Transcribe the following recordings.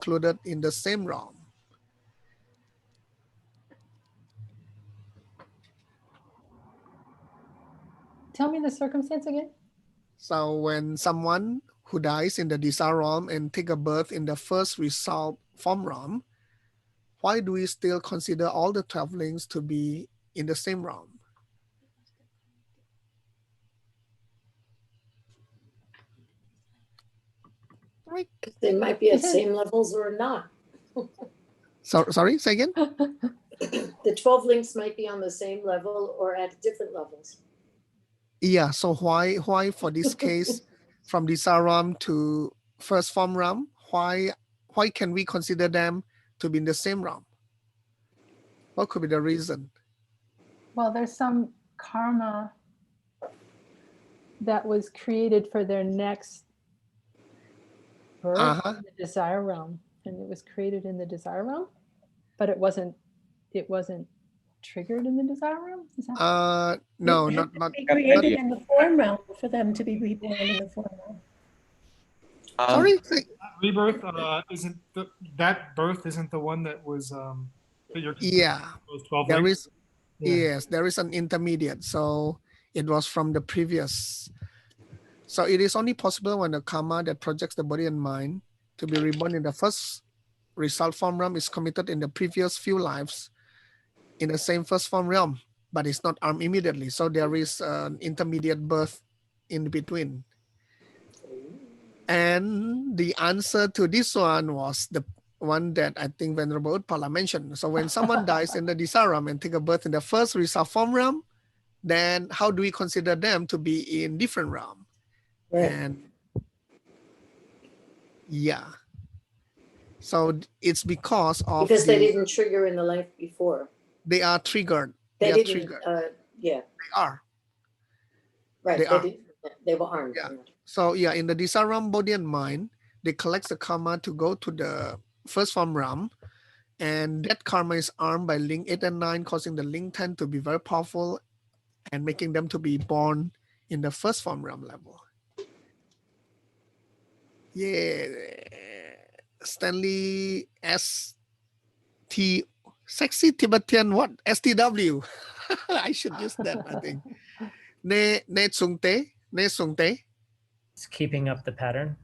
included in the same realm? Tell me the circumstance again. So when someone who dies in the desire realm and take a birth in the first result form realm, why do we still consider all the 12 links to be in the same realm? Right. They might be at same levels or not. So, sorry, say again? The 12 links might be on the same level or at different levels. Yeah, so why for this case, from desire realm to first form realm, why can we consider them to be in the same realm? What could be the reason? Well, there's some karma that was created for their next birth in the desire realm, and it was created in the desire realm, but it wasn't triggered in the desire realm. Is that no, It not had to be created in the form realm for them to be reborn in the form realm. sorry. Rebirth isn't that birth isn't the one that was that you're those 12 there links? is yes, there is an intermediate, so it was from the previous. So it is only possible when the karma that projects the body and mind to be reborn in the first result form realm is committed in the previous few lives in the same first form realm, but it's not armed immediately. So there is an intermediate birth in between. And the answer to this one was the one that I think Venerable Utpala mentioned. So when someone dies in the desire realm and take a birth in the first result form realm, then how do we consider them to be in different realm? Right. And yeah. So it's because they didn't trigger in the life before. They are triggered. They are didn't. triggered. Yeah. They are. Right. They were armed. Yeah. So yeah, in the desire realm, body and mind, they collect the karma to go to the first form realm, and that karma is armed by link 8 and 9, causing the link 10 to be very powerful and making them to be born in the first form realm level. Yeah. Stanley ST, sexy Tibetan what? STW. I should use that, I think. Ne Sungte. It's keeping up the pattern.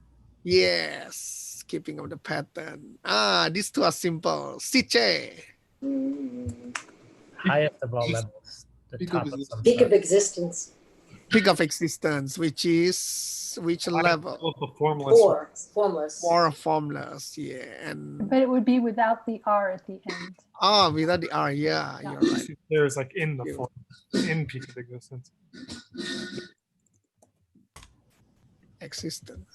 Yes, keeping up the pattern. These two are simple. Siche. Highest of all levels. The top of some Peak sort. of existence. Peak of existence, which is which level? Formless. Formless. Or formless, yeah. And but it would be without the R at the end. without the R, yeah, you're right. There's like in the form, in peak of existence. Existence.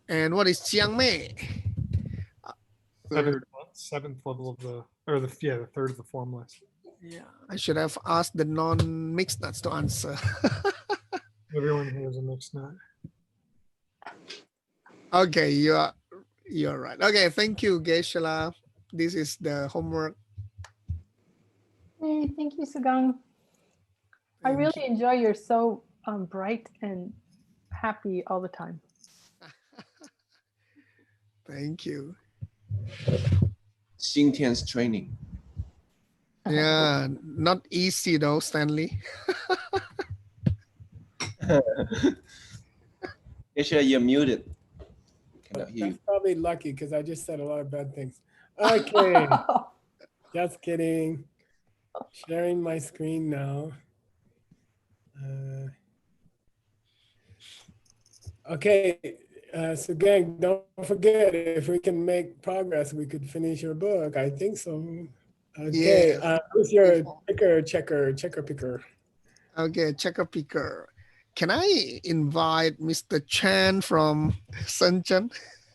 And what is Chiang Mei? Seventh level of the third of the formless. Yeah, I should have asked the non-mixed nuts to answer. Everyone has a mixed nut. Okay, you're right. Okay, thank you, Geshe-la. This is the homework. Hey, thank you, Sugeng. I really enjoy you're so bright and happy all the time. Thank you. Xingtian's training. Yeah, not easy though, Stanley. Actually, you're muted. Cannot hear That's you. probably lucky because I just said a lot of bad things. Okay, just kidding. Sharing my screen now. Okay, so gang, don't forget, if we can make progress, we could finish your book. I think so. Okay, who's your checker picker? Okay, checker picker. Can I invite Mr. Chan from Shenzhen?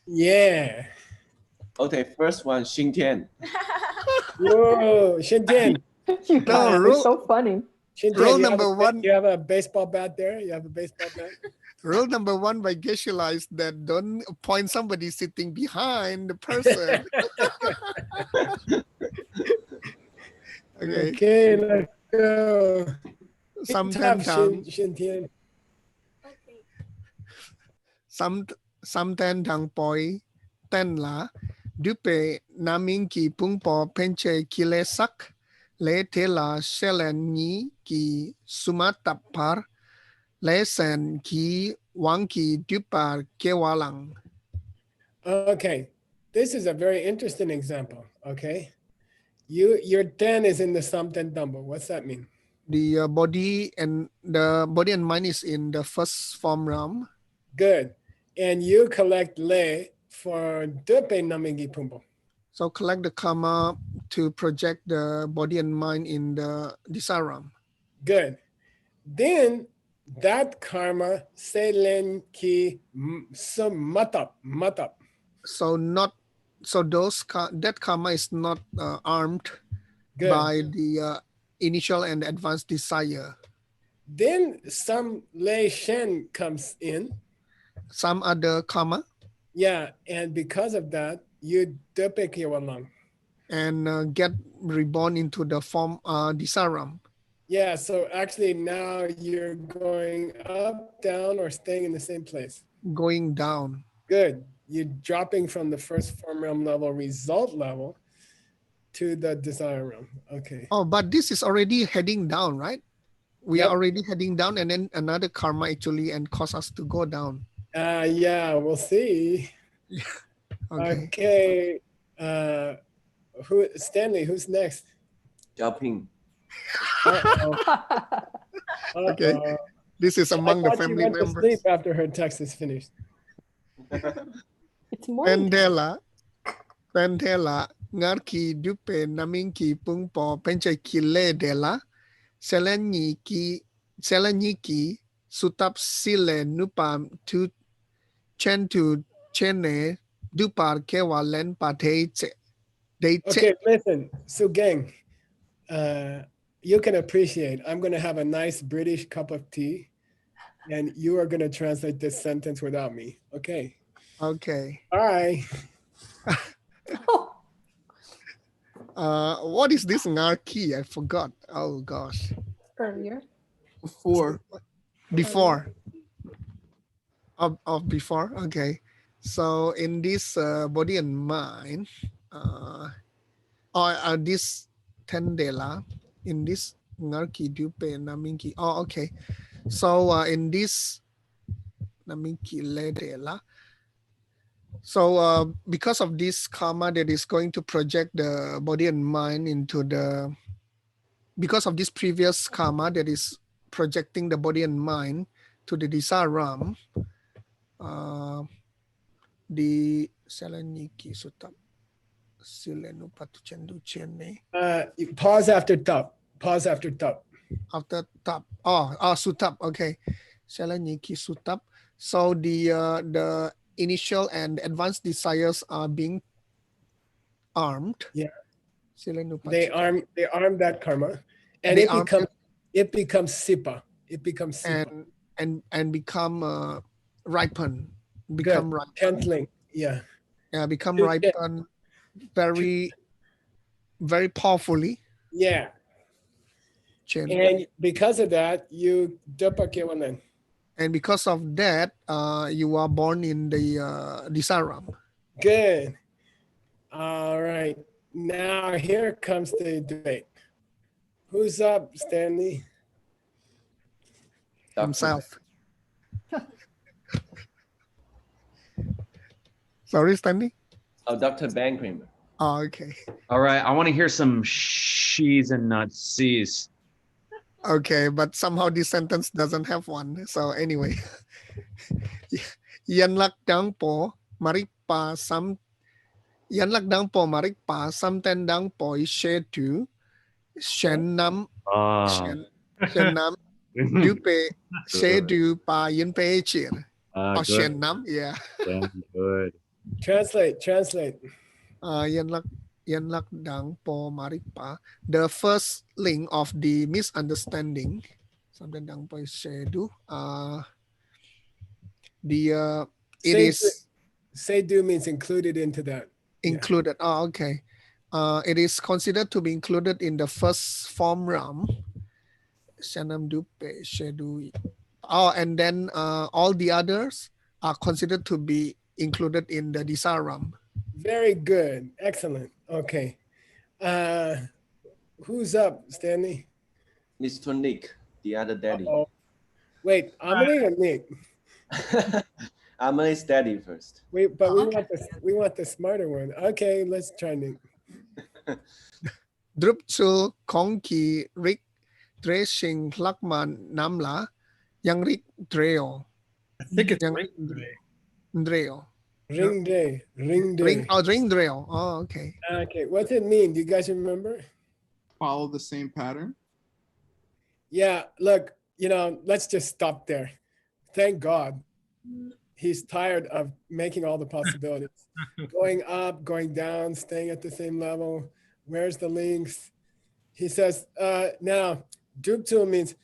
Yeah. Okay, first one, Xingtian. Whoa, Shenzhen. You guys are so funny. Rule number one. You have a baseball bat there? You have a baseball bat? Rule number one by Geshe-la is that don't point somebody sitting behind the person. Okay, let's go. Some ten thang poi ten la dupe naming ki pungpo penche kilesak le tela shelen ni ki sumatapar le sen ki wangki dupar kewalang. Okay, this is a very interesting example. Okay, your 10 is in the Samten Dumbo. What's that mean? The body and mind is in the first form realm. Good. And you collect le for dupe namingi pumbo. So collect the karma to project the body and mind in the desire realm. Good. Then that karma selen ki matap. So that karma is not armed Good. by the initial and advanced desire. Then some lei shen comes in. Some other karma. Yeah, and because of that, you dupe kiwalang. And get reborn into the form desire realm. Yeah, so actually now you're going up, down, or staying in the same place? Going down. Good. You're dropping from the first form realm level, result level, to the desire realm. Okay. Oh, but this is already heading down, right? We Yep. are already heading down, and then another karma actually and cause us to go down. Yeah, we'll see. Okay. Okay. Stanley, who's next? Jumping. Okay. This is among the family members. members. Sleep after her text is finished. It's morning. Pendela, ngarki dupe naminki pungpo penche kile dela, seleniki sutap sile nupam tu chentu chene dupar kewalen pateiche. Okay, listen, Sugeng, you can appreciate, I'm going to have a nice British cup of tea, and you are going to translate this sentence without me. Okay. Okay. All right. What is this ngarki? I forgot. Oh gosh. Earlier. Before. Of before. Okay. So in this body and mind, this tendela, in this ngarki dupe naminki. Oh, okay. So in this naminki ledela. So because of this karma that is going to project the body and mind into the, because of this previous karma that is projecting the body and mind to the desire realm, the Seleniki Sutap Silenu Patuchendu Chene. Pause after top. Pause after top. After top. Sutap. Okay. Seleniki Sutap. So the initial and advanced desires are being armed. Yeah. They arm that karma, and it becomes sipa. It becomes sipa. And become ripen. Become ripen. Gentling. Yeah. Yeah, become ripen very, very powerfully. Yeah. And because of that, you dupa kewalan. And because of that, you are born in the desire realm. Good. All right. Now here comes the debate. Who's up, Stanley? Himself. Sorry, Stanley? Oh, Dr. Bankrim. Oh, okay. All right. I want to hear some she's and not C's. Okay, but somehow this sentence doesn't have one. So anyway. Yan lak dang po marikpa sam yan lak dang po marikpa sam ten dang po shetu shen nam dupe shedu pa yin pe chir. Shen nam, yeah. Good. Translate. Yan lak dang po marikpa. The first link of the misunderstanding. Something dang po shedu. Sedu means included into that. Included. Yeah. Oh, okay. It is considered to be included in the first form realm. Shanam dupe shedu. Oh, and then all the others are considered to be included in the desire realm. Very good. Excellent. Okay. Who's up, Stanley? Mr. Nick, the other daddy. Uh-oh. Wait, Amelie or Nick? Emily's daddy first. But we want the smarter one. Okay, let's try Nick. Drupchul Kongki Rick Dreshing Lakman Namla Yang Rick Dreo. I think it's Yang Ring Dreo. Ring day. Ring day. Ring Dreo. Oh, okay. Okay, what's it mean? Do you guys remember? Follow the same pattern. Yeah, look, let's just stop there. Thank God. He's tired of making all the possibilities. Going up, going down, staying at the same level. Where's the links? He says, now, Druptul means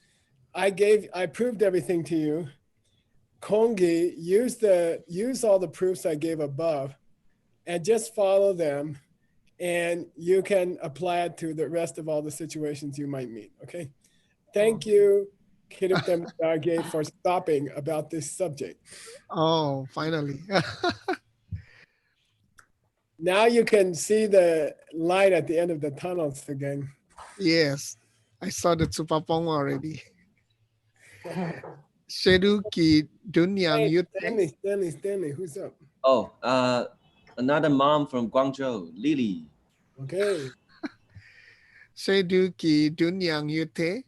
I proved everything to you. Kongi, use all the proofs I gave above and just follow them, and you can apply it to the rest of all the situations you might meet, okay? Thank you, Kirtan Darge, for stopping about this subject. Oh, finally. Now you can see the light at the end of the tunnels again. Yes, I saw the Tsupapong already. Sheduki Dunyang Hey, Yute. Stanley, who's up? Oh, another mom from Guangzhou, Lily. Okay. Sheduki Dunyang Yute.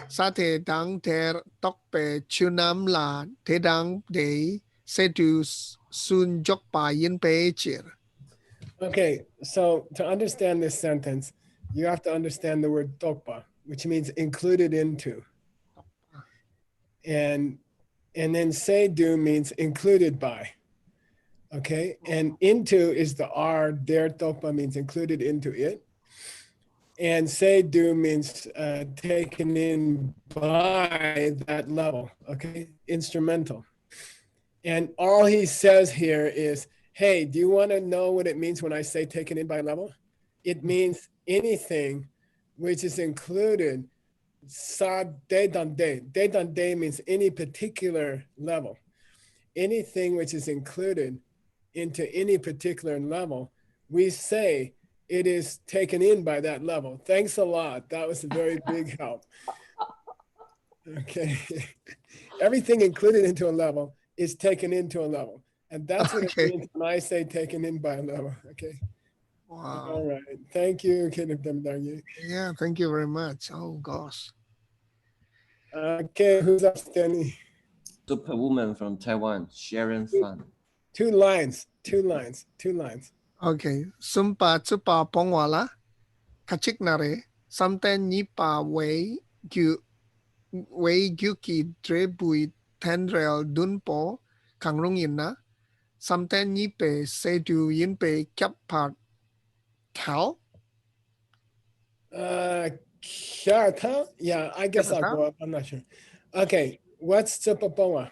Sate dang ter tokpe chunam la te dang de sedu sun jokpa yin pe chir. Okay, so to understand this sentence, you have to understand the word tokpa, which means included into. And then seidu means included by. Okay, and into is the R, there tokpa means included into it. And seidu means taken in by that level, okay, instrumental. And all he says here is, hey, do you want to know what it means when I say taken in by level? It means anything which is included. Sa de dande. De dande means any particular level. Anything which is included into any particular level, we say it is taken in by that level. Thanks a lot. That was a very big help. Okay. Everything included into a level is taken into a level. And that's what it means when I say taken in by a level. Okay. Wow. All right. Thank you, Kenneth Damdagi. Yeah, thank you very much. Oh, gosh. Okay, who's up, Stanley? Superwoman from Taiwan, Sharon Fan. Two lines. Okay. Sumpa tsupa pongwala. Kachik nare. Samten nipa wei gyuki drebui tendrel dunpo kangrung yinna. Samten nipe sedu yinpe kyap tal. Kyata? Yeah, I guess I'll go up. I'm not sure. Okay, what's Tsupapoa?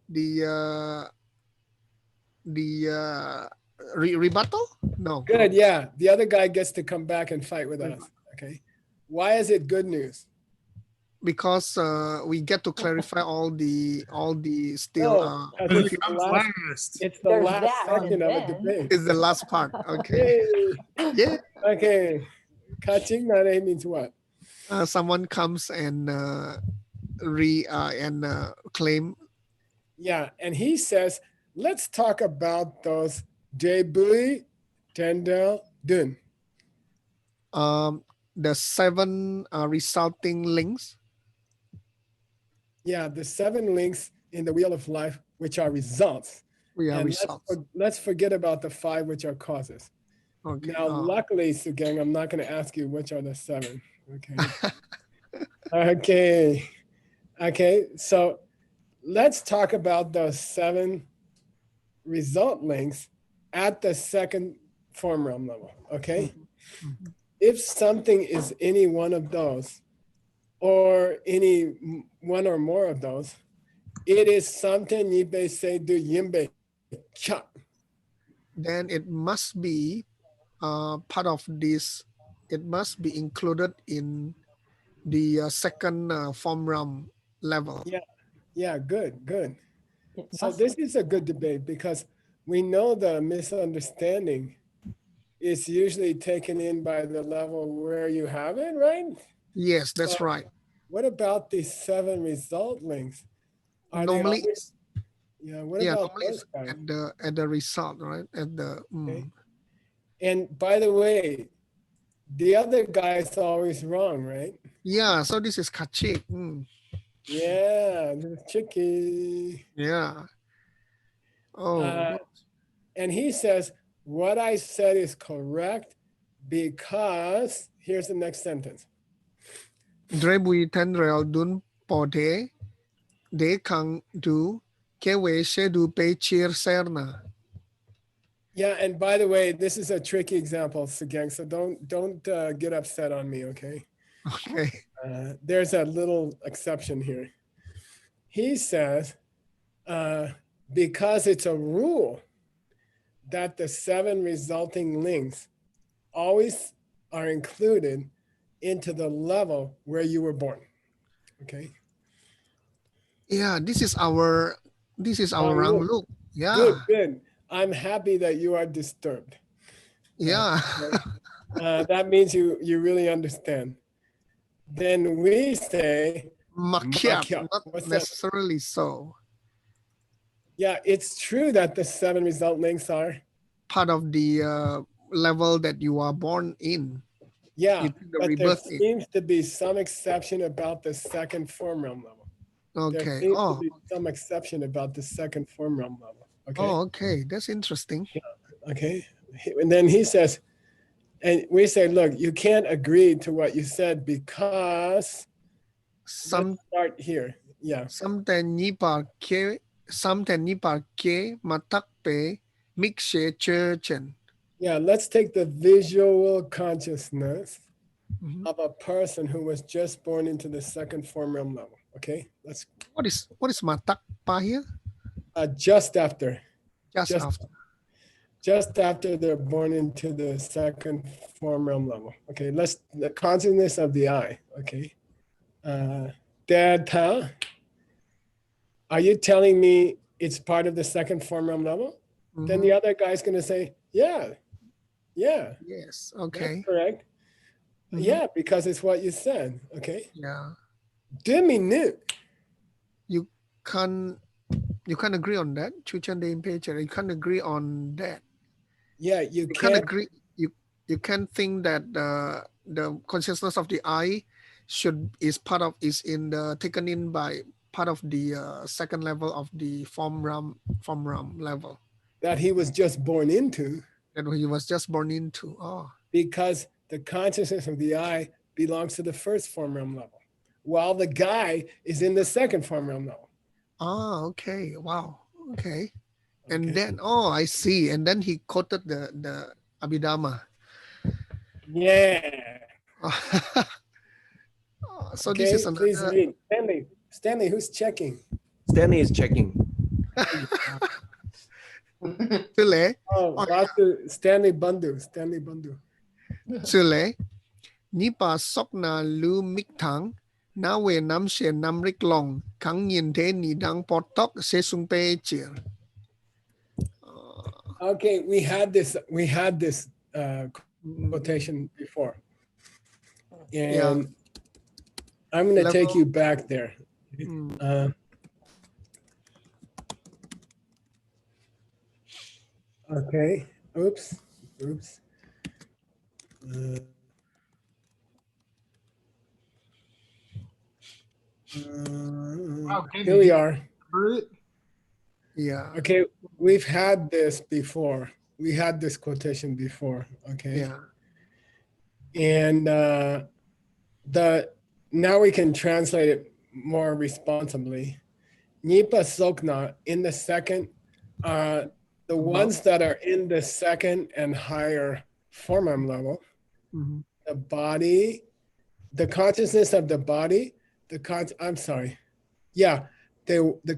The rebuttal? No. Good, yeah. The other guy gets to come back and fight with us. Okay. Why is it good news? Because we get to clarify all the still. It's the last section of a debate. It's the last part. Okay. Yeah. Okay. Kaching nare means what? Someone comes and claim. Yeah, and he says, let's talk about those Debui, Tendel, Dun. The 7 resulting links. Yeah, the 7 links in the wheel of life, which are results. Let's forget about the 5, which are causes. Okay. Now, luckily, Sugeng, I'm not going to ask you which are the 7. Okay. Okay. So let's talk about those 7 result links at the second form realm level. Okay. Mm-hmm. If something is any one of those, or any one or more of those, it is something yibe say do yimbe cha. Then it must be part of this. It must be included in the second form realm level. Yeah, good. So this is a good debate because we know the misunderstanding is usually taken in by the level where you have it, right? Yes, that's right. What about these 7 result links? Are they Normally, always, yeah, what yeah, about normally those it's guys? at the result, right? At the Okay. And by the way, the other guy's always wrong, right? Yeah, so this is kachik. Yeah, this is tricky. Yeah. Oh, And he says, what I said is correct because, here's the next sentence. Drebui tenrel dun pode de kang du kewe shedu pe chir serna. Yeah, and by the way, this is a tricky example, Sugeng, so don't get upset on me, okay? Okay. There's a little exception here. He says, because it's a rule that the 7 resulting links always are included into the level where you were born, okay? Yeah, this is our wrong look. Yeah. Good. I'm happy that you are disturbed. Yeah. That means you really understand. Then we say Makyap, not What's necessarily so. Yeah, it's true that the 7 result links are part of the level that you are born in. Yeah, the but there rebirth seems to be some exception about the second form realm level. Okay. There seems to be some exception about the second form realm level. Okay. Oh, okay. That's interesting. Yeah. Okay. And then he says, and we say, look, you can't agree to what you said because let's start here. Yeah. Something nipa ke matak pe mixe churchen. Yeah, let's take the visual consciousness of a person who was just born into the second form realm level. Okay, what is matak pa here? Just after. Just after they're born into the second form realm level. Okay, the consciousness of the eye. Okay, Dad, are you telling me it's part of the second form realm level? Then the other guy's gonna say, yeah. Yes. Okay. That's correct. Yeah, because it's what you said. Okay. Yeah. 2 minutes. You can't agree on that. You can't agree on that. Yeah, you can't agree. You can't think that the consciousness of the eye is taken in by part of the second level of the form realm level that he was just born into. That he was just born into. Oh. Because the consciousness of the eye belongs to the first form realm level, while the guy is in the second form realm level. Ah, okay. Wow. Okay. And then, I see. And then he quoted the Abhidhamma. Yeah. So this is another. Please read. Stanley, who's checking? Stanley is checking. Chile. Stanley Bandhu. Chile. Nipa sokna lu miktang na we nam she nam rik long kang yin te ni dang potok se sung pe chir. Okay, we had this quotation before, and I'm going to take you back there. Okay. Oops. Here we are. Yeah. Okay, we've had this before. We had this quotation before. Okay. Yeah. And now we can translate it more responsibly. Nipa Sokna in the second, the ones that are in the second and higher form level, the body, the consciousness of the body, the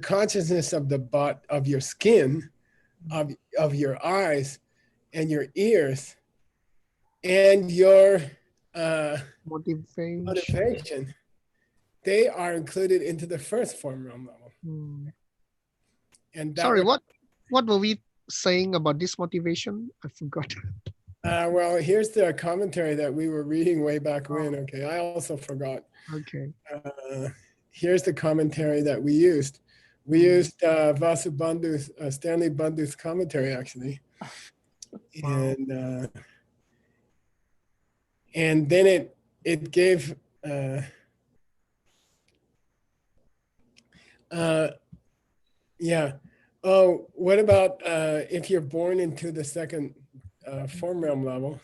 consciousness of of your skin, of your eyes and your ears, and your motivation, they are included into the first form realm level. And sorry, what were we saying about this motivation? I forgot. Well, here's the commentary that we were reading way back when. Okay, I also forgot. Okay. Here's the commentary that we used. We used Vasu Bandhu's, Stanley Bandhu's commentary, actually. And then it gave, yeah. Oh, what about if you're born into the second form realm level?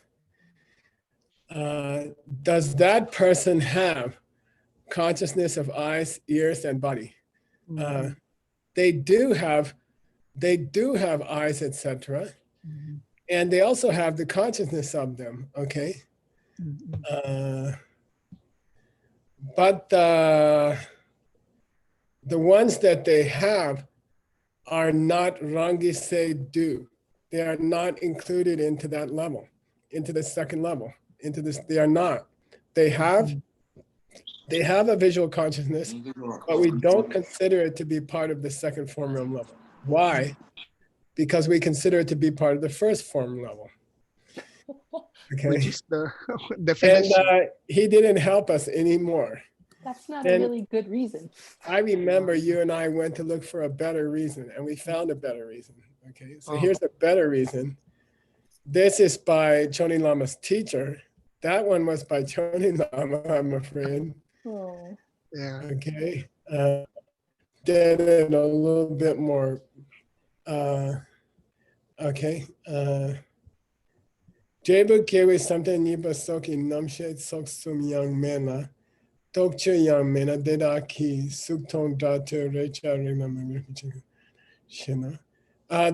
Does that person have consciousness of eyes, ears, and body? They do have eyes, etc. And they also have the consciousness of them, okay? But the ones that they have are not Rangise Du. They are not included into that level, into the second level, into this, they are not. They have a visual consciousness, but we don't consider it to be part of the second form realm level. Why? Because we consider it to be part of the first form level. Okay. Which is the definition. And he didn't help us anymore. That's not a really good reason. I remember you and I went to look for a better reason, and we found a better reason. Okay, so here's a better reason. This is by Choni Lama's teacher. That one was by Choni Lama, I'm afraid. Oh. Yeah. Okay. Did it a little bit more. Okay. Jebu Kewi something Nipa Soki Namshet Sok Sum Young Mena. Tokcho Young Mena Deda Ki Sukton Datu Recha Shina.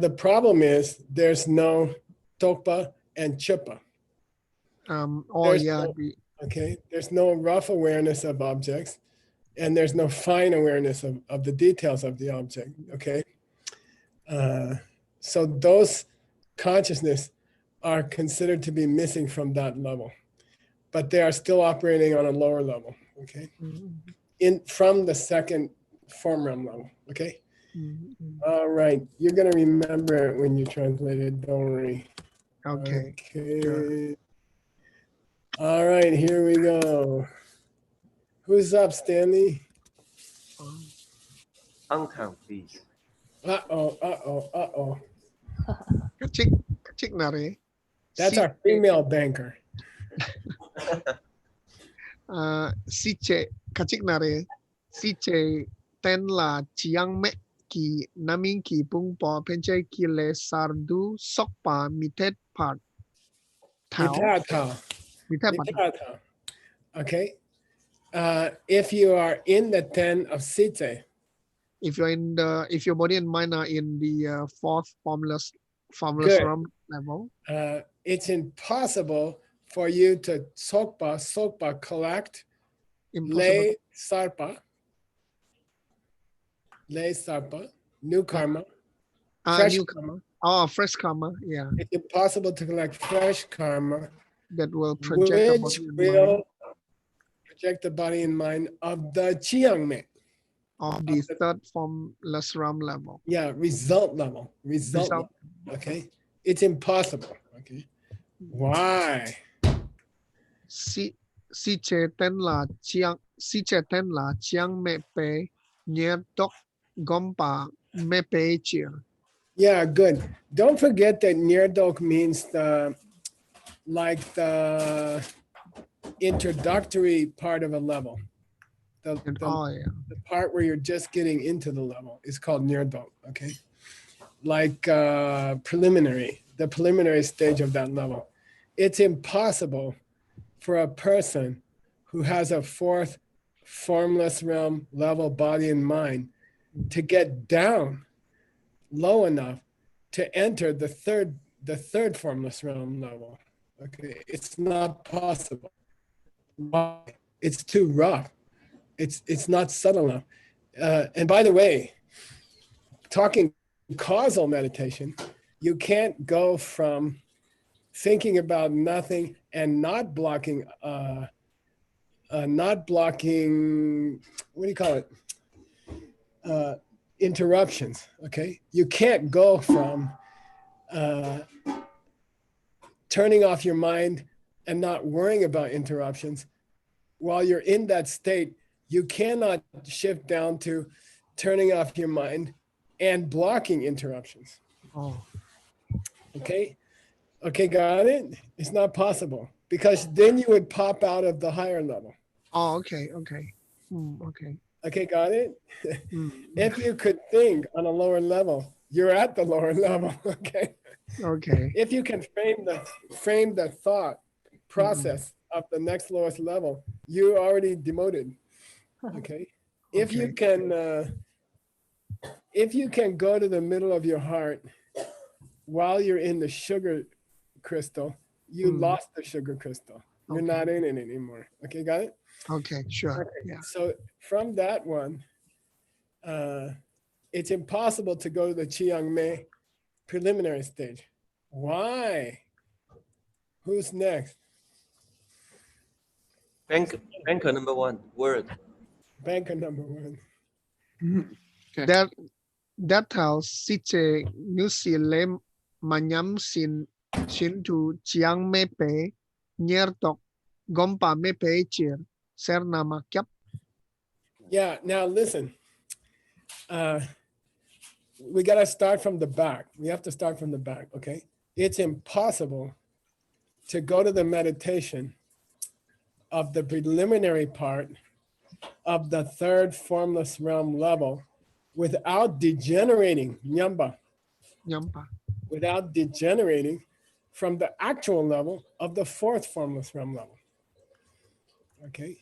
The problem is there's no Tokpa and Chipa. Okay, there's no rough awareness of objects, and there's no fine awareness of the details of the object, okay? So those consciousness are considered to be missing from that level, but they are still operating on a lower level, okay? From the second form realm level, okay? All right, you're gonna remember it when you translate it, don't worry. Okay. Okay. All right, here we go. Who's up, Stanley? Uncount, please. Uh-oh. Kacik nare. That's our female banker. Siche kacik nare. Siche ten la chiang me ki naming ki pung po penche ki le sardu sokpa mitet part. Mitata. Okay. If you are in the 10 of Site, if your body and mind are in the fourth formless realm level, it's impossible for you to sokpa collect lay sarpa, new karma, fresh karma. Oh, fresh karma, yeah. It's impossible to collect fresh karma that will project the body and mind of the Chiang Me. Of the third formless realm level. Yeah, result level. Okay. It's impossible. Okay. Why? Si che ten la chiang me pe nye tok gompa me pe chia. Yeah, good. Don't forget that near dok means the introductory part of a level. The part where you're just getting into the level is called near dok, okay? Like the preliminary stage of that level. It's impossible for a person who has a fourth formless realm level body and mind to get down low enough to enter the third formless realm level. Okay, it's not possible. Why? It's too rough. It's not subtle enough. And by the way, talking causal meditation, you can't go from thinking about nothing and not blocking, what do you call it? Interruptions, okay? You can't go from turning off your mind and not worrying about interruptions, while you're in that state, you cannot shift down to turning off your mind and blocking interruptions. Oh. Okay? Okay, got it? It's not possible because then you would pop out of the higher level. Oh, okay. Okay. Okay, got it? If you could think on a lower level, you're at the lower level, okay? Okay. If you can frame the thought process of the next lowest level, you already demoted, okay? If you can go to the middle of your heart while you're in the sugar crystal, you lost the sugar crystal. You're not in it anymore. Okay, got it? Okay, sure. Okay. Yeah. So from that one, it's impossible to go to the Chiang Mai preliminary stage. Why? Who's next? Banker number one, word. Banker number one. Okay. That tells Siche New Zealand Manyam Sin to Chiang Mepe Nyer Tok Gompa Mepe Chir Serna Makyap. Yeah, now listen. We got to start from the back. We have to start from the back, okay? It's impossible to go to the meditation of the preliminary part of the third formless realm level without degenerating, nyamba, without degenerating from the actual level of the fourth formless realm level. Okay?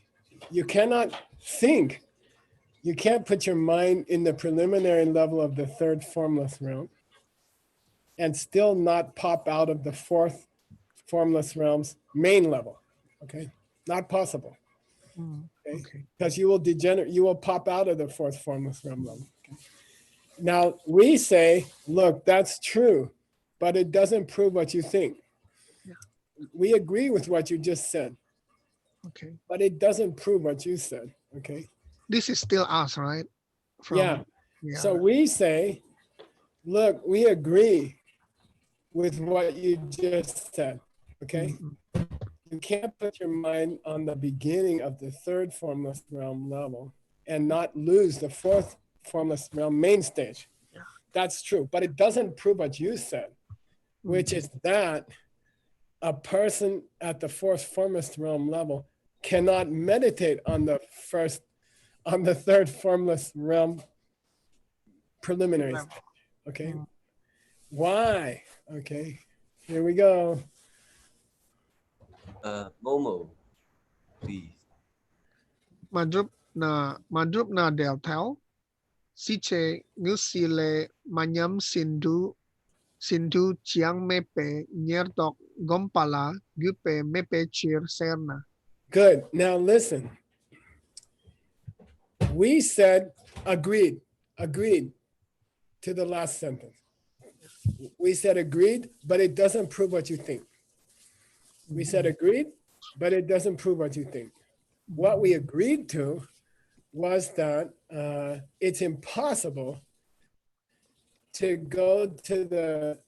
You cannot think. You can't put your mind in the preliminary level of the third formless realm and still not pop out of the fourth formless realm's main level. Okay? Not possible. Okay? Because you will degenerate, you will pop out of the fourth formless realm level. Okay? Now we say, look, that's true, but it doesn't prove what you think. Yeah. We agree with what you just said. Okay. But it doesn't prove what you said. Okay. This is still us, right? Yeah. So we say, look, we agree with what you just said. Okay. You can't put your mind on the beginning of the third formless realm level and not lose the fourth formless realm main stage. Yeah. That's true. But it doesn't prove what you said, which is that a person at the fourth formless realm level cannot meditate on the third formless realm preliminary stage. Okay. Why? Okay. Here we go. Momo, please. Madrup na del tel. Siche New Zealand Manyam Sindu Chiang Mepe Nyer Tok Gompala Gupe Mepe Chir Serna. Good. Now listen. We said agreed to the last sentence. We said agreed, but it doesn't prove what you think. We said agreed, but it doesn't prove what you think. What we agreed to was that it's impossible to go to the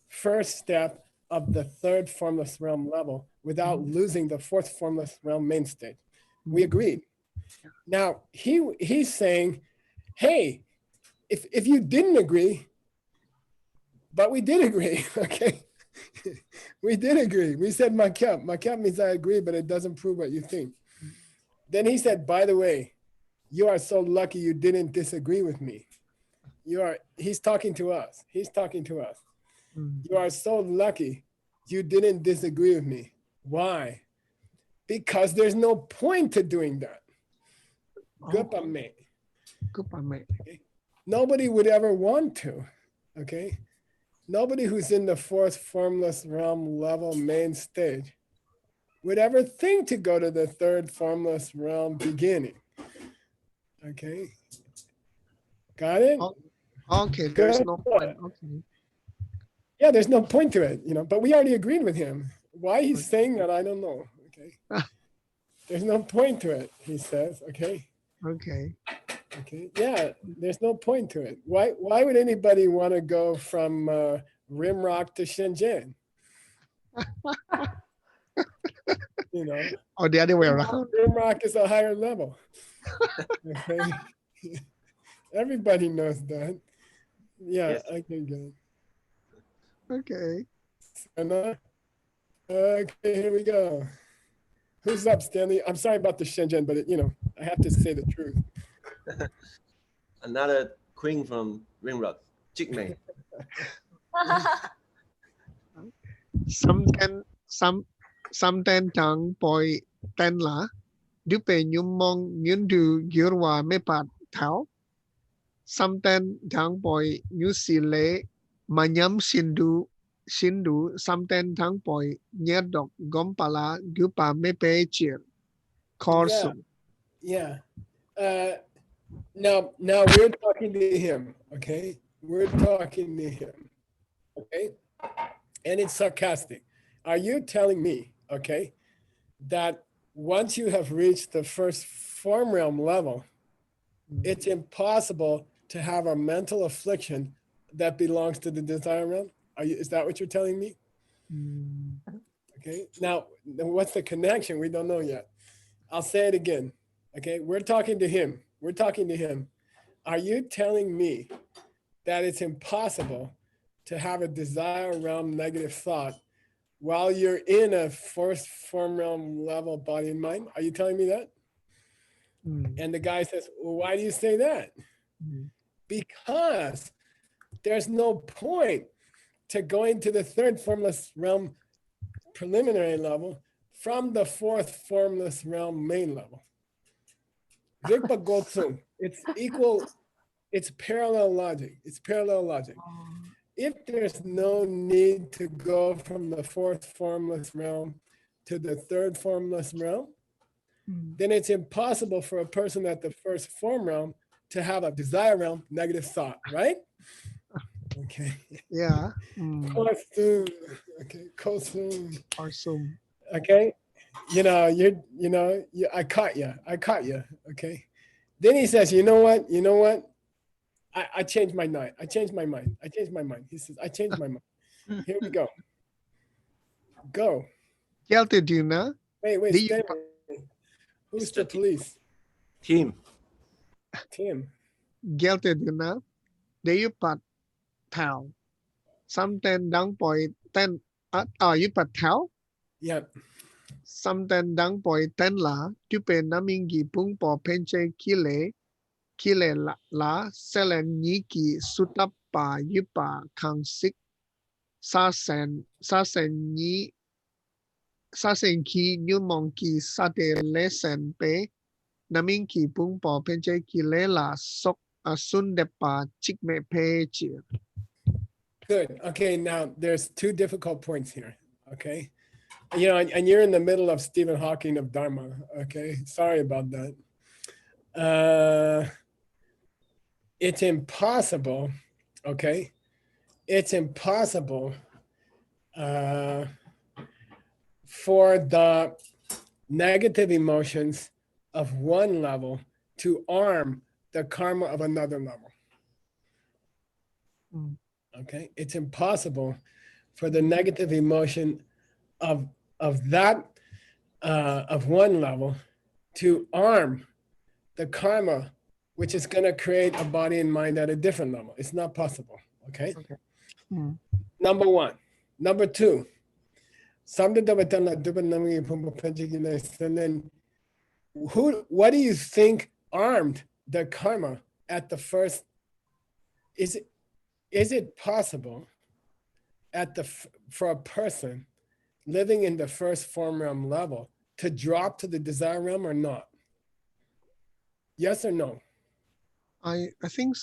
first step of the third formless realm level without losing the fourth formless realm main state. We agreed. Now he's saying, hey, if you didn't agree, but we did agree, okay? We did agree. We said makyap. Makyap means I agree, but it doesn't prove what you think. Then he said, by the way, you are so lucky you didn't disagree with me. He's talking to us. He's talking to us. You are so lucky you didn't disagree with me. Why? Because there's no point to doing that. Okay? Nobody would ever want to, okay? Nobody who's in the fourth formless realm level main stage would ever think to go to the third formless realm beginning. Okay? Got it? Okay, there's no point. Okay. Yeah, there's no point to it, but we already agreed with him. Why he's saying that, I don't know. Okay. There's no point to it, he says. Okay. Okay. Okay. Yeah, there's no point to it. Why would anybody want to go from Rimrock to Shenzhen. You know. Or the other way around. Rimrock is a higher level. Okay. Everybody knows that. Yeah, Yes. okay, good. Okay. Okay, here we go. Who's up, Stanley? I'm sorry about the Shenzhen, but I have to say the truth. Another queen from Rimrock, Jigme. Some ten tongue poi ten la. Du pe nhum mong nhun du gyurwa me pat thao. Some ten tongue poi nhu si le manyam shindu some ten tongue poi nyerdok gompala gupa me pe chir. Korsum. Yeah. Now we're talking to him, okay? We're talking to him, okay? And it's sarcastic. Are you telling me, okay, that once you have reached the first form realm level, it's impossible to have a mental affliction that belongs to the desire realm? Is that what you're telling me? Okay. Now, what's the connection? We don't know yet. I'll say it again. Okay. We're talking to him. We're talking to him. Are you telling me that it's impossible to have a desire realm negative thought while you're in a first form realm level body and mind? Are you telling me that? And the guy says, well, why do you say that? Because there's no point to going to the third formless realm preliminary level from the fourth formless realm main level. Rigpa Gotsum, it's equal, it's parallel logic. It's parallel logic. If there's no need to go from the fourth formless realm to the third formless realm, then it's impossible for a person at the first form realm to have a desire realm negative thought, right? Okay. Yeah. Korsum. Okay. Korsum. Korsum. Okay. I caught you. Okay. Then he says, you know what? I changed my mind. I changed my mind. He says, I changed my mind. Here we go. Go. Gelteduna. Wait, stay. Who's the police? Tim. Gelteduna. They pat thao. Some ten down point ten. You pat thao? Yep. Some ten down point ten la. Tu pe namingi pung po penche kile la selen niki sutapa yupa kang sik sasen ki nyumong ki sate lesen pe naminki pung po penche kile la sok asun depa chikme pe chir. Good. Okay, now there's two difficult points here. Okay. And you're in the middle of Stephen Hawking of Dharma. Okay. Sorry about that. It's impossible. Okay. It's impossible for the negative emotions of one level to arm the karma of another level. Okay, it's impossible for the negative emotion of one level to arm the karma, which is going to create a body and mind at a different level. It's not possible. Okay. Number one. Number two. And then what do you think armed the karma at the first? Is it possible for a person living in the first form realm level to drop to the desire realm or not? Yes or no? I think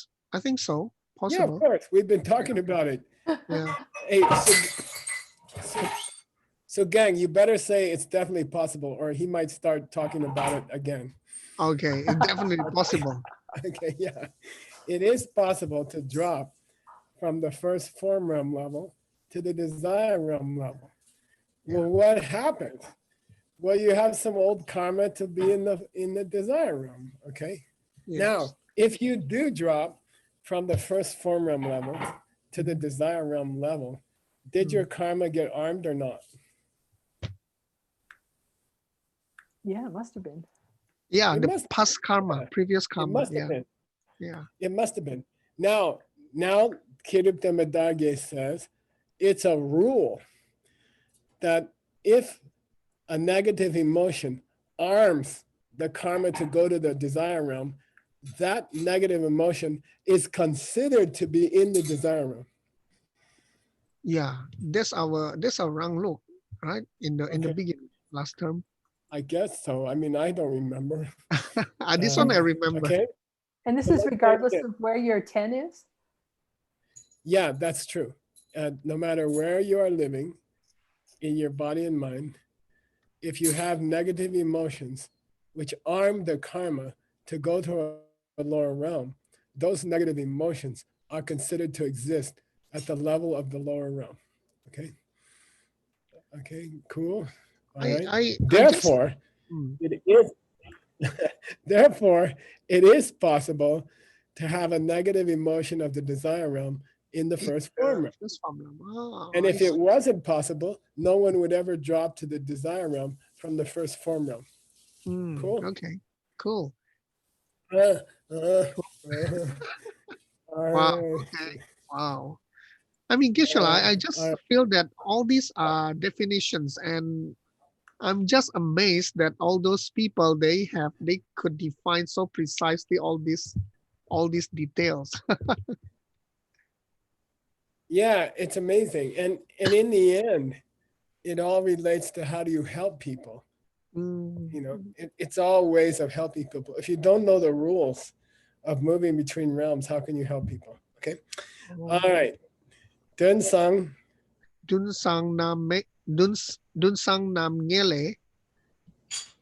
so. Possible. Yeah, of course. We've been talking about it. Yeah. Hey, so gang, you better say it's definitely possible, or he might start talking about it again. Okay, it's definitely possible. Okay, yeah. It is possible to drop from the first form realm level to the desire realm level. Well, what happens? Well, you have some old karma to be in the desire realm, okay? Yes. Now, if you do drop from the first form realm level to the desire realm level, did your karma get armed or not? Yeah, it must have been. Yeah, It the must- past karma, previous It karma. must Yeah, have been. yeah. It must have been. Now Kirupta Madagye says it's a rule that if a negative emotion arms the karma to go to the desire realm, that negative emotion is considered to be in the desire realm. Yeah, that's our wrong look, right? In the Okay. beginning, last term. I guess so. I mean, I don't remember. This one I remember. Okay. And this So is let's regardless take it. of where your 10 is? Yeah, that's true. No matter where you are living in your body and mind, if you have negative emotions which arm the karma to go to a lower realm, those negative emotions are considered to exist at the level of the lower realm. Okay. Okay, cool. All right. Therefore, it is therefore it is possible to have a negative emotion of the desire realm in the first form realm. Oh, And I if it see. wasn't possible, no one would ever drop to the desire realm from the first form realm. Cool. Okay, cool. All Wow. right. Okay. Wow. I mean, Geshe-la, I just feel that all these are definitions, and I'm just amazed that all those people they could define so precisely all these details. Yeah, it's amazing. And in the end, it all relates to how do you help people? You know, it's all ways of helping people. If you don't know the rules of moving between realms, how can you help people? Okay. All right. Dun sang. Dun sang nam ngele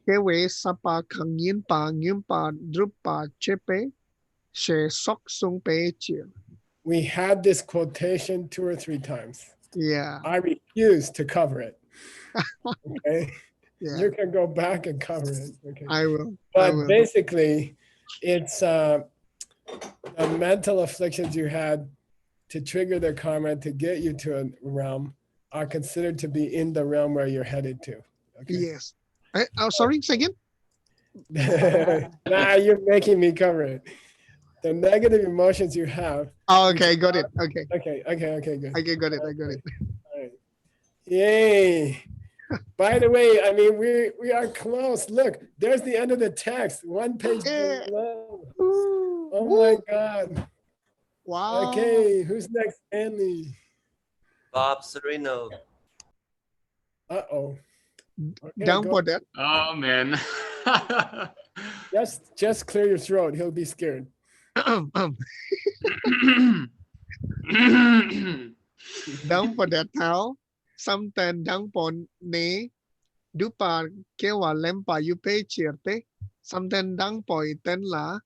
kewe sapa kang yin pa drupa chepe she sok sung pe chia. We had this quotation 2 or 3 times. Yeah. I refuse to cover it. Okay. Yeah. You can go back and cover it. Okay. I will. But basically, it's the mental afflictions you had to trigger the karma to get you to a realm are considered to be in the realm where you're headed to. Okay. Yes. Sorry, say again? Nah, you're making me cover it. The negative emotions you have. Oh, okay, got it. Okay. Okay, good. Okay, got it. I got it. All right. Yay. By the way, I mean, we are close. Look, there's the end of the text. 1 page below. Oh my God. Wow. Okay, who's next? Stanley. Bob Sereno. Uh-oh. Okay, Down go. for that. Oh man. Just clear your throat. He'll be scared. Down for that tháo. Something down for ne. Dupa kewa lempa yupe chierte. Something down for ten la.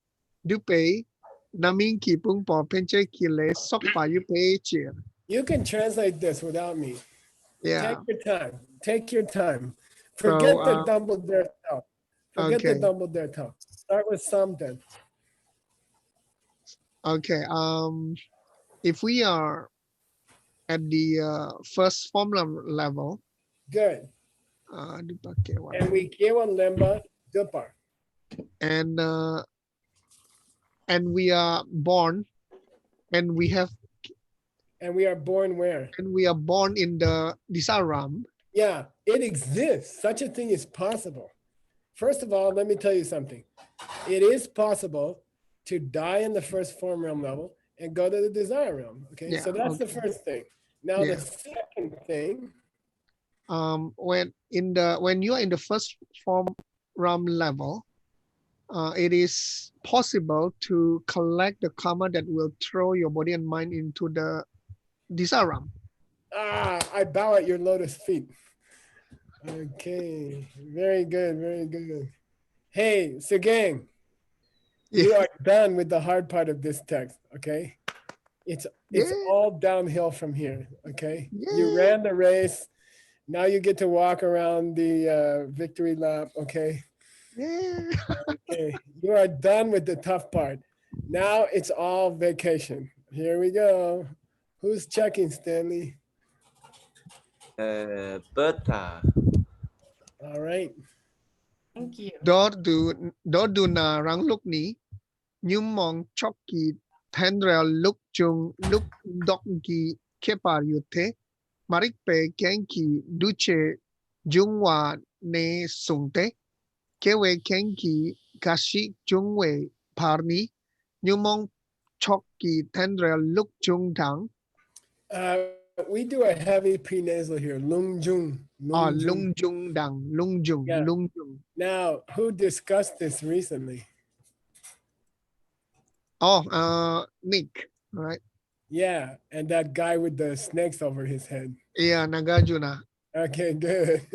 Dupe. Namin kipung po penche kile sokpa yupe chier. You can translate this without me. Yeah. Take your time. Take your time. Forget the Dumbledore talk. Forget the Dumbledore talk. Start with something. Okay. If we are at the first formula level. Good. And we kewa lemba dupa. And we are born, and we have. And we are born where? And we are born in the Disaram. Yeah, it exists. Such a thing is possible. First of all, let me tell you something. It is possible to die in the first form realm level and go to the desire realm. Okay, yeah, so that's the first thing. Now the second thing. When you are in the first form realm level, it is possible to collect the karma that will throw your body and mind into the Disaram. I bow at your lotus feet. Okay, very good, very good. Hey, Sugeng, you are done with the hard part of this text, okay? It's all downhill from here, okay? You ran the race. Now you get to walk around the victory lap, okay? Okay, you are done with the tough part. Now it's all vacation. Here we go. Who's checking, Stanley? Bertha. All right. Thank you. Đó đu na răng lúc ní, nhưng mong chọc kỳ tendrel lúc chung lúc đọc kỳ kepar yute, marik pe kenki duche jungwa ne sungte, kewe kenki kashi jungwe parni, nhưng mong chọc kỳ tendrel lúc chung thang. We do a heavy prenasal here. Lung jung. Lung jung dang, lung jung, Yeah. lung jung. Now, who discussed this recently? Nick, right? Yeah, and that guy with the snakes over his head. Yeah, Nagarjuna. Okay, good.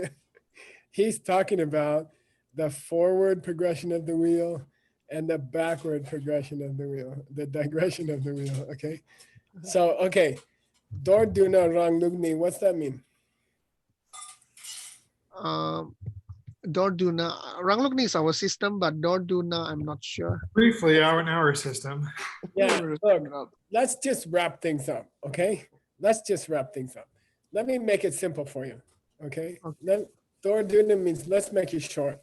He's talking about the forward progression of the wheel and the backward progression of the wheel, the digression of the wheel. Okay. So, okay. Dor Duna Rang Lugni, what's that mean? Dorduna, Ranglugni is our system, but Dorduna, I'm not sure. Briefly, our system. Yeah, look, let's just wrap things up, okay? Let's just wrap things up. Let me make it simple for you, okay? Dorduna means let's make it short.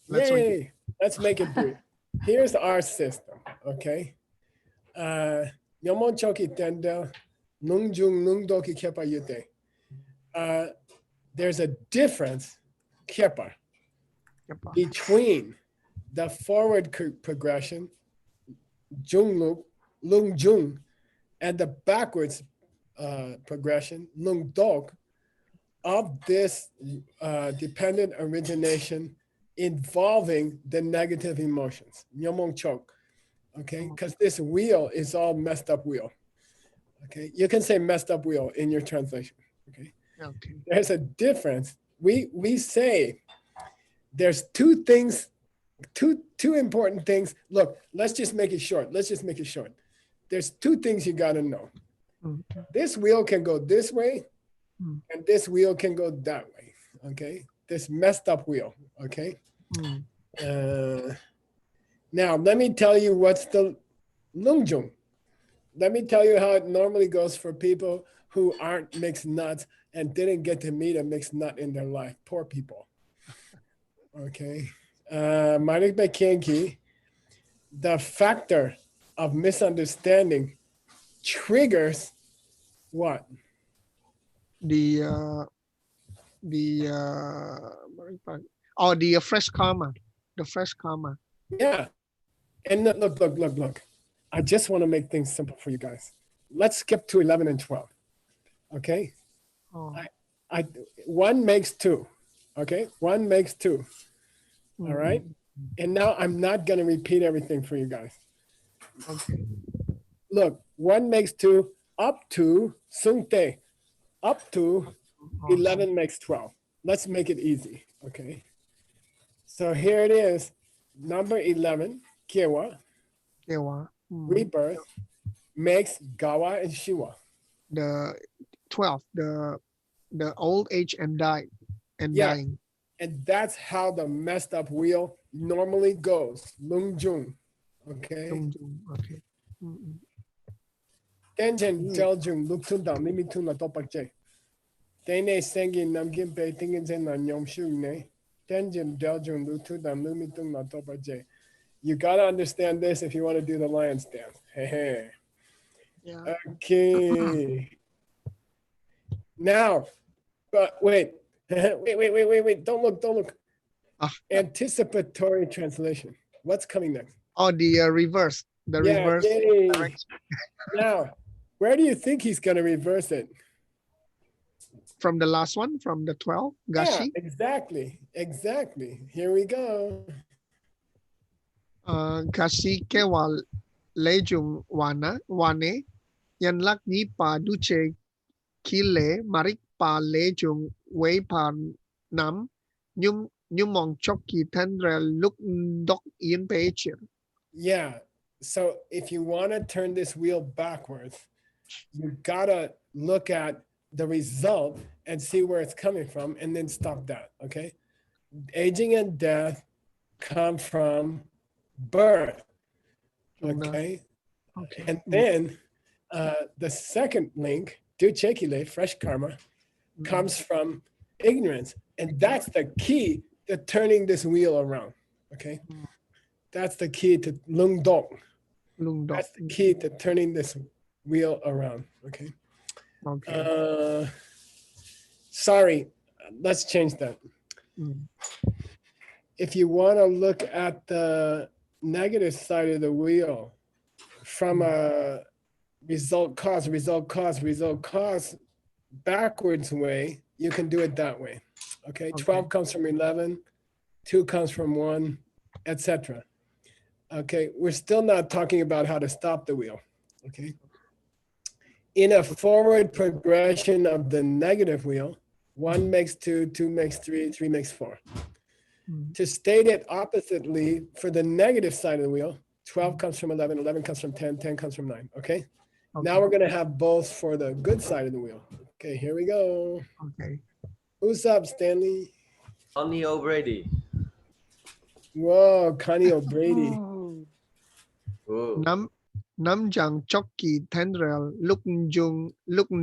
Yay! Let's make it brief. Here's our system, okay? Nyomon choki tenda, nungjung nungdoki kepa yute. There's a difference, kepa, between the forward progression, lung jung, and the backwards progression, lung dok, of this dependent origination involving the negative emotions, nyomong chok, okay? Because this wheel is all messed up wheel, okay? You can say messed up wheel in your translation, okay? Okay. There's a difference. We say there's two things, two important things. Look, let's just make it short. Let's just make it short. There's two things you got to know. This wheel can go this way, and this wheel can go that way, okay? This messed up wheel, okay? Now, let me tell you what's the lungjung. Let me tell you how it normally goes for people who aren't mixed nuts and didn't get to meet a mixed nut in their life. Poor people. Okay. Marik Bekenki, the factor of misunderstanding triggers what? The fresh karma. The fresh karma. Yeah. And look. I just want to make things simple for you guys. Let's skip to 11 and 12. Okay. I 1 makes 2. Okay. 1 makes 2. All right. And now I'm not going to repeat everything for you guys. Okay. Look, 1 makes 2 up to sungte, up to 11 makes 12. Let's make it easy. Okay. So here it is. Number 11, Kiewa, rebirth, makes Gawa and Shiwa. The 12, the old age and dying. And that's how the messed up wheel normally goes. Lung Jung. Okay. Okay. Tenjen Teljung Luktun Dam Limitun La Topak J. Tene Sengi Namgin Pe Tingin Na Nyom Shu Ne. Tenjen Teljung Luktun Dam Limitun La Topak J. You gotta understand this if you want to do the lion's dance. Hey. Yeah. Okay. Now, but wait. Wait. Don't look. Anticipatory translation. What's coming next? The reverse. The reverse. Direction. Now, where do you think he's going to reverse it? From the last one, from the 12, Gashi? Yeah, exactly. Here we go. Gashi kewal lejung wane yan lak ni pa duche kile marik pa lejung wei pa nam nyum mong choki tendrel look dok in page. Yeah. So if you want to turn this wheel backwards, you gotta look at the result and see where it's coming from and then stop that. Okay. Aging and death come from birth. Okay. And then The second link, duchekile, fresh karma, comes from ignorance. And that's the key to turning this wheel around. Okay. That's the key to lung dong. That's the key to turning this wheel around. Okay. Okay. Sorry, let's change that. If you want to look at the negative side of the wheel from a result cause backwards way, you can do it that way. Okay. 12 comes from 11, 2 comes from 1, etc. Okay, we're still not talking about how to stop the wheel. Okay. In a forward progression of the negative wheel, 1 makes 2, 2 makes 3, 3 makes 4. To state it oppositely, for the negative side of the wheel, 12 comes from 11, 11 comes from 10, 10 comes from 9. Okay. Now we're going to have both for the good side of the wheel. Okay, here we go. Okay. Who's up, Stanley? Connie O'Brady. Whoa, Connie O'Brady. Namjang Chokki Tendrel Lukn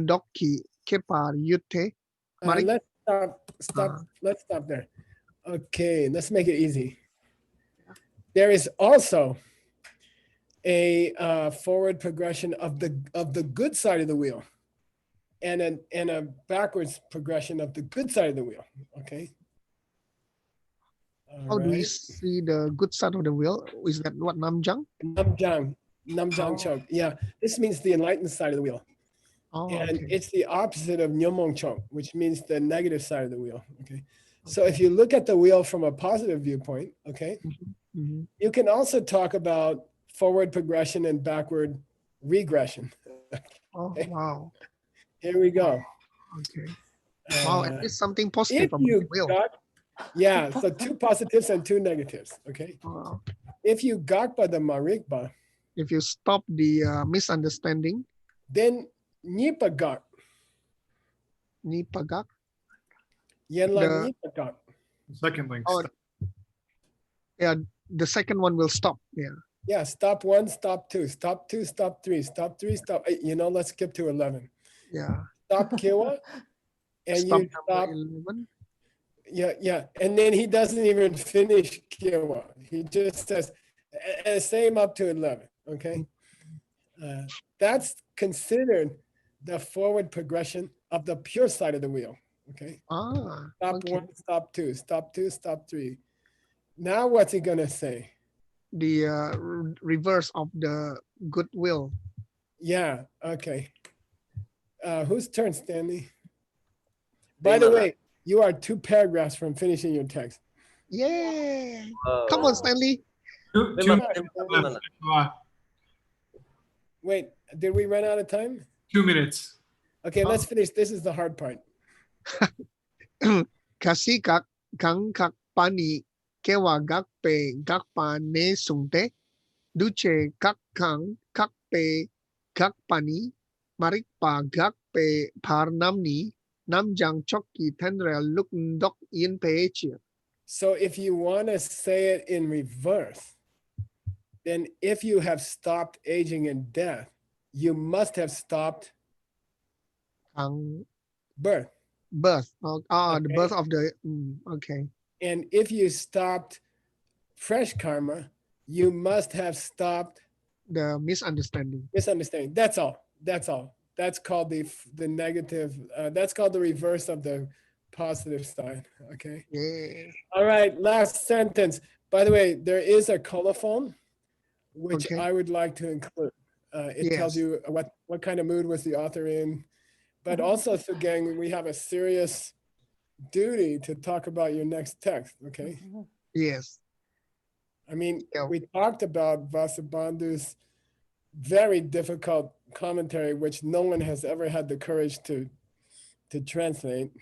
Dokki Kepar Yute. Let's stop there. Okay, let's make it easy. There is also a forward progression of the good side of the wheel, and a backwards progression of the good side of the wheel. Okay. How do we see the good side of the wheel? Is that what Namjang? Namjang Chok. Yeah, this means the enlightened side of the wheel. And it's the opposite of Nyomong Chok, which means the negative side of the wheel. Okay. So if you look at the wheel from a positive viewpoint, okay, you can also talk about forward progression and backward regression. Oh, wow. Here we go. Okay. Wow, at least something positive about the wheel. Yeah, so 2 positives and 2 negatives. Okay. Wow. If you gakpa the marikpa, if you stop the misunderstanding, then nipagak. Nipagak? Nipagak. Second link. Oh, yeah, the second one will stop. Yeah. Yeah, stop 1, stop 2, stop 2, stop 3, stop 3, stop 8. Let's skip to 11. Yeah. Stop kiwa, and stop you stop 11. Yeah. And then he doesn't even finish kiwa. He just says, same up to 11. Okay. That's considered the forward progression of the pure side of the wheel. Okay. Stop 1, stop 2, stop 2, stop 3. Now what's he gonna say? The reverse of the goodwill. Yeah. Okay. Whose turn, Stanley? By the way, you are 2 paragraphs from finishing your text. Yay! Come on, Stanley. Wait, did we run out of time? 2 minutes. Okay, let's finish. This is the hard part. Kasi kak kang kak pani kewa gak pe gak pa ne sungte duce kak kang kak pe gak pani marik pa gak pe par namni namjang chokki tenrel luk ndok yin pe. So if you want to say it in reverse, then if you have stopped aging and death, you must have stopped birth. Birth. The birth of the, okay. And if you stopped fresh karma, you must have stopped the misunderstanding. That's all. That's called the negative. That's called the reverse of the positive side. Okay. Yeah. All right. Last sentence. By the way, there is a colophon, which I would like to include. It tells you what kind of mood was the author in. But also, Sugeng, we have a serious duty to talk about your next text, okay? Yes. I mean, we talked about Vasubandhu's very difficult commentary, which no one has ever had the courage to translate.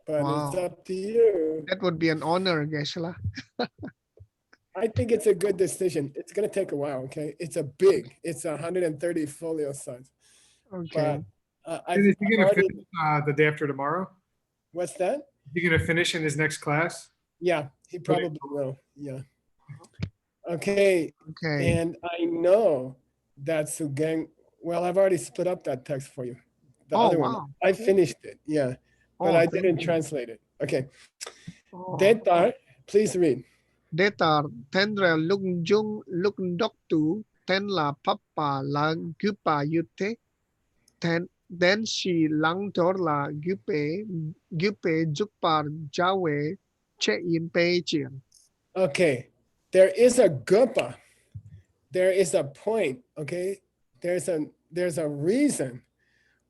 But it's up to you. That would be an honor, Geshe-la. I think it's a good decision. It's going to take a while, okay? It's 130 folio size. Okay. Is he going to finish the day after tomorrow? What's that? Is he going to finish in his next class? Yeah, he probably will. Yeah. Okay. And I know that Sugeng Well, I've already split up that text for you. The Oh, other one. wow. I finished it. Yeah. But Oh, I thank didn't you. translate it. Okay. Oh. Datar, please read. Datar tendre lung jung lung dok tu ten la papa la gupa yute ten then she lang tor la gupe jukpar jawe che in pe chiang. Okay. There is a gupa. There is a point. Okay. There's a reason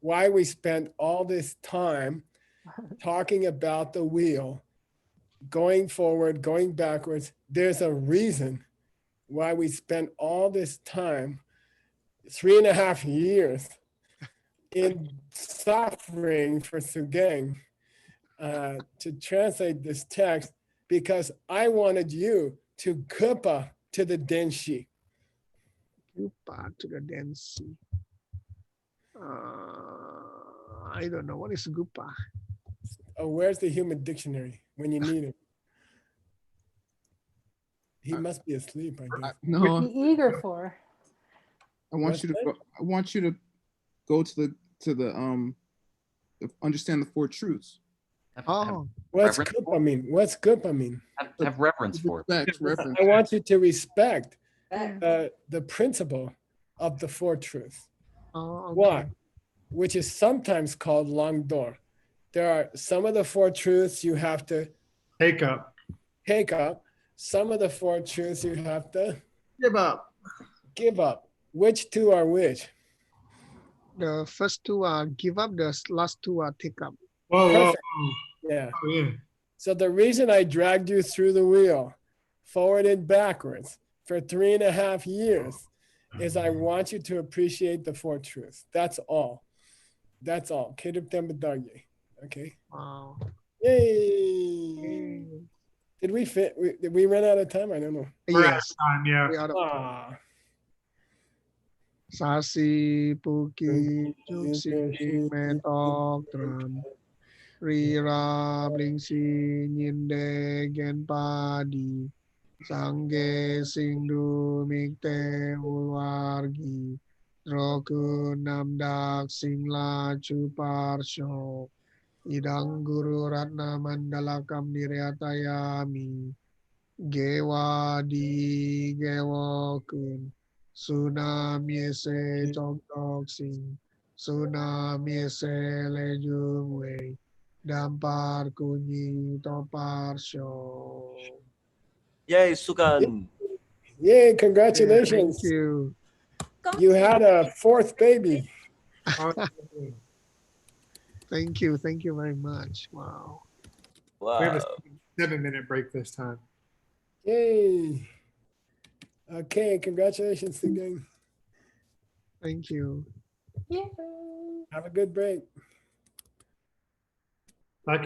why we spent all this time talking about the wheel, going forward, going backwards. There's a reason why we spent all this time, 3.5 years, in suffering for Sugeng to translate this text, because I wanted you to kupa to the denshi. Gupa to the densi. I don't know what is gupa. Oh, where's the human dictionary when you need it? He must be asleep, I guess. No, Be eager for. I want you to go, I want you to go to the understand the four truths. Oh, What's reverence kupa mean? What's kupa mean? Have reverence for it. Reference. I want you to respect Back. the principle of the four truths. oh, okay. Why? Which is sometimes called long door. There are some of the four truths you have to Take up. take up. Some of the four truths you have to Give up. give up. Which two are which? The first two are give up, the last two are take up. Whoa, whoa, Perfect. whoa. Yeah. Oh, yeah. So the reason I dragged you through the wheel, forward and backwards, for 3.5 years, is I want you to appreciate the four truths. That's all. That's all. Okay. Wow. Yay. Did we fit? Did we run out of time? I don't know. We're out of Yes. time, yeah. We are the- Ah. Sasi puki juksi metok tram rira blingsi nyinde gen padi sangge singdu mikte ulwargi roku namdak singla cuparsho idang guru ratna mandalakam niryatayami gewa di gewa kun Tsunami se chok chok sing, tsunami se le jung wei, dampar kunyi topar show. Yay, Sugan. Yay, Thank congratulations. you. You had a fourth baby. Thank you. Thank you very much. Wow. We have a Wow. 7-minute break this time. Yay. Okay, congratulations again. Thank you. Yeah. Have a good break.